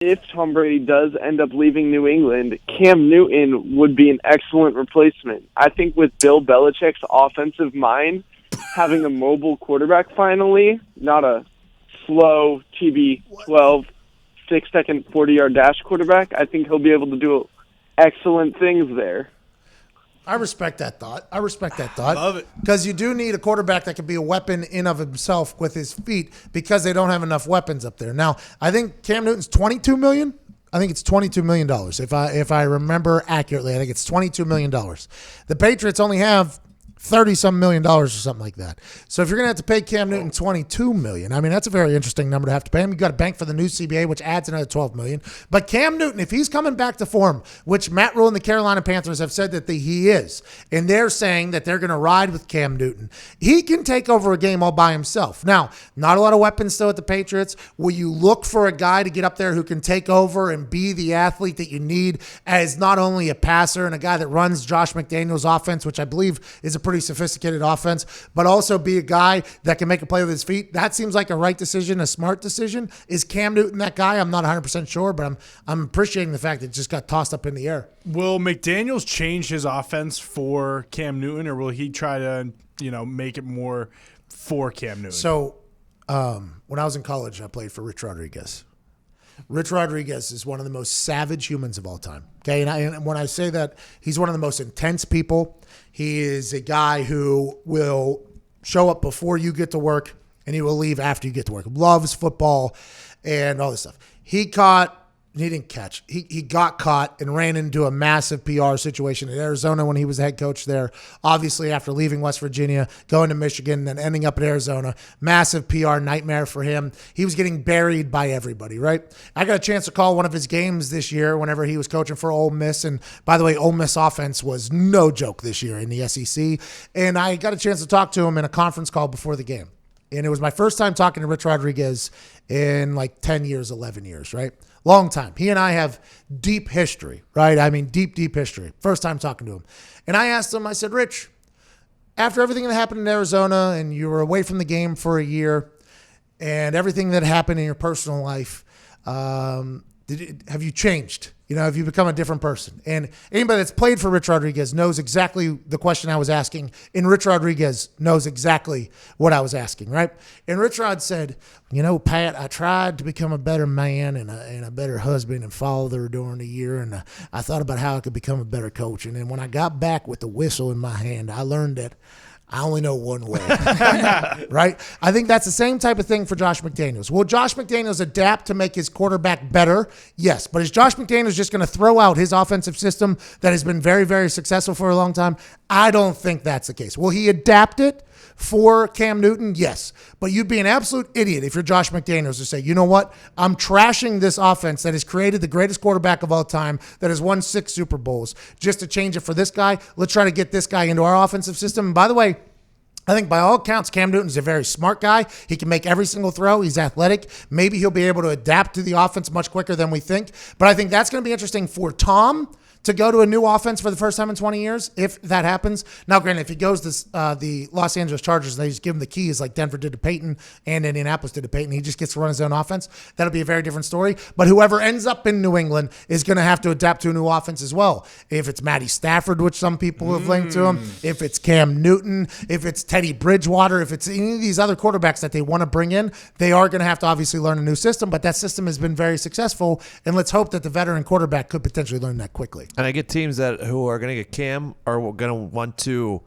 if Tom Brady does end up leaving New England, Cam Newton would be an excellent replacement. I think with Bill Belichick's offensive mind, having a mobile quarterback finally, not a slow TB12, 6-second, 40-yard dash quarterback, I think he'll be able to do excellent things there. I respect that thought. Love it. Because you do need a quarterback that can be a weapon in of himself with his feet because they don't have enough weapons up there. Now, I think Cam Newton's $22 million. I think it's $22 million. If I remember accurately, I think it's $22 million. The Patriots only have $30-some million or something like that. So if you're going to have to pay Cam Newton $22 million, I mean, that's a very interesting number to have to pay him. You've got to bank for the new CBA, which adds another $12 million. But Cam Newton, if he's coming back to form, which Matt Rule and the Carolina Panthers have said that he is, and they're saying that they're going to ride with Cam Newton, he can take over a game all by himself. Now, not a lot of weapons still at the Patriots. Will you look for a guy to get up there who can take over and be the athlete that you need as not only a passer and a guy that runs Josh McDaniels' offense, which I believe is a pretty sophisticated offense, but also be a guy that can make a play with his feet? That seems like a right decision, a smart decision. Is Cam Newton that guy? I'm not 100% sure, but I'm appreciating the fact that it just got tossed up in the air. Will McDaniels change his offense for Cam Newton, or will he try to, make it more for Cam Newton? So when I was in college, I played for Rich Rodriguez. Rich Rodriguez is one of the most savage humans of all time. Okay, and when I say that, he's one of the most intense people. He is a guy who will show up before you get to work, and he will leave after you get to work. Loves football and all this stuff. He got caught and ran into a massive PR situation in Arizona when he was the head coach there. Obviously, after leaving West Virginia, going to Michigan, and ending up in Arizona, massive PR nightmare for him. He was getting buried by everybody, right? I got a chance to call one of his games this year whenever he was coaching for Ole Miss. And by the way, Ole Miss offense was no joke this year in the SEC. And I got a chance to talk to him in a conference call before the game. And it was my first time talking to Rich Rodriguez in like 10 years, 11 years, right? Long time. He and I have deep history, right? I mean, deep history. First time talking to him. And I asked him, I said, Rich, after everything that happened in Arizona and you were away from the game for a year and everything that happened in your personal life, have you changed? Have you become a different person? And anybody that's played for Rich Rodriguez knows exactly the question I was asking, and Rich Rodriguez knows exactly what I was asking, right? And Rich Rod said, Pat, I tried to become a better man and a better husband and father during the year, and I thought about how I could become a better coach. And then when I got back with the whistle in my hand, I learned that I only know one way, right? I think that's the same type of thing for Josh McDaniels. Will Josh McDaniels adapt to make his quarterback better? Yes. But is Josh McDaniels just going to throw out his offensive system that has been very, very successful for a long time? I don't think that's the case. Will he adapt it for Cam Newton? Yes. But you'd be an absolute idiot if you're Josh McDaniels to say, you know what? I'm trashing this offense that has created the greatest quarterback of all time that has won 6 Super Bowls just to change it for this guy. Let's try to get this guy into our offensive system. And by the way, I think by all accounts, Cam Newton's a very smart guy. He can make every single throw. He's athletic. Maybe he'll be able to adapt to the offense much quicker than we think. But I think that's going to be interesting for Tom to go to a new offense for the first time in 20 years, if that happens. Now, granted, if he goes to the Los Angeles Chargers and they just give him the keys like Denver did to Peyton and Indianapolis did to Peyton, he just gets to run his own offense, that'll be a very different story. But whoever ends up in New England is going to have to adapt to a new offense as well. If it's Matty Stafford, which some people have linked to him, if it's Cam Newton, if it's Teddy Bridgewater, if it's any of these other quarterbacks that they want to bring in, they are going to have to obviously learn a new system, but that system has been very successful, and let's hope that the veteran quarterback could potentially learn that quickly. And I get teams who are going to get Cam are going to want to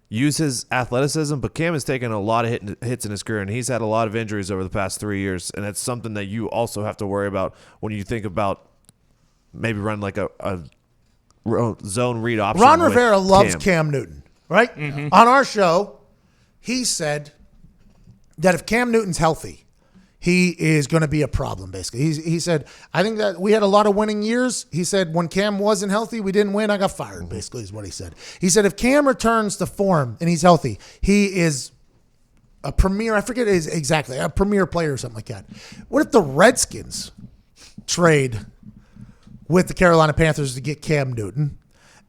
use his athleticism, but Cam has taken a lot of hits in his career, and he's had a lot of injuries over the past 3 years, and it's something that you also have to worry about when you think about maybe running like a zone read option. Ron Rivera loves Cam Newton, right? Mm-hmm. On our show, he said that if Cam Newton's healthy, he is going to be a problem, basically. He said, I think that we had a lot of winning years. He said, when Cam wasn't healthy, we didn't win. I got fired, basically, is what he said. He said, if Cam returns to form and he's healthy, he is a premier, I forget exactly, a premier player or something like that. What if the Redskins trade with the Carolina Panthers to get Cam Newton?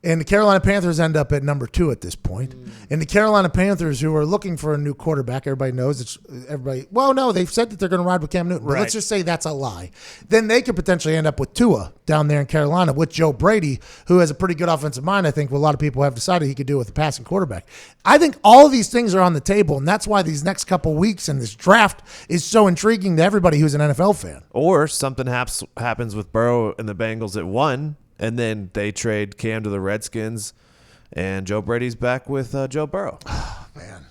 And the Carolina Panthers end up at number 2 at this point. And the Carolina Panthers, who are looking for a new quarterback, everybody knows it's everybody. Well, no, they've said that they're going to ride with Cam Newton. But Right. let's just say that's a lie. Then they could potentially end up with Tua down there in Carolina with Joe Brady, who has a pretty good offensive mind. I think a lot of people have decided he could do with a passing quarterback. I think all of these things are on the table, and that's why these next couple weeks and this draft is so intriguing to everybody who's an NFL fan. Or something happens with Burrow and the Bengals at 1, and then they trade Cam to the Redskins, and Joe Brady's back with Joe Burrow. Man,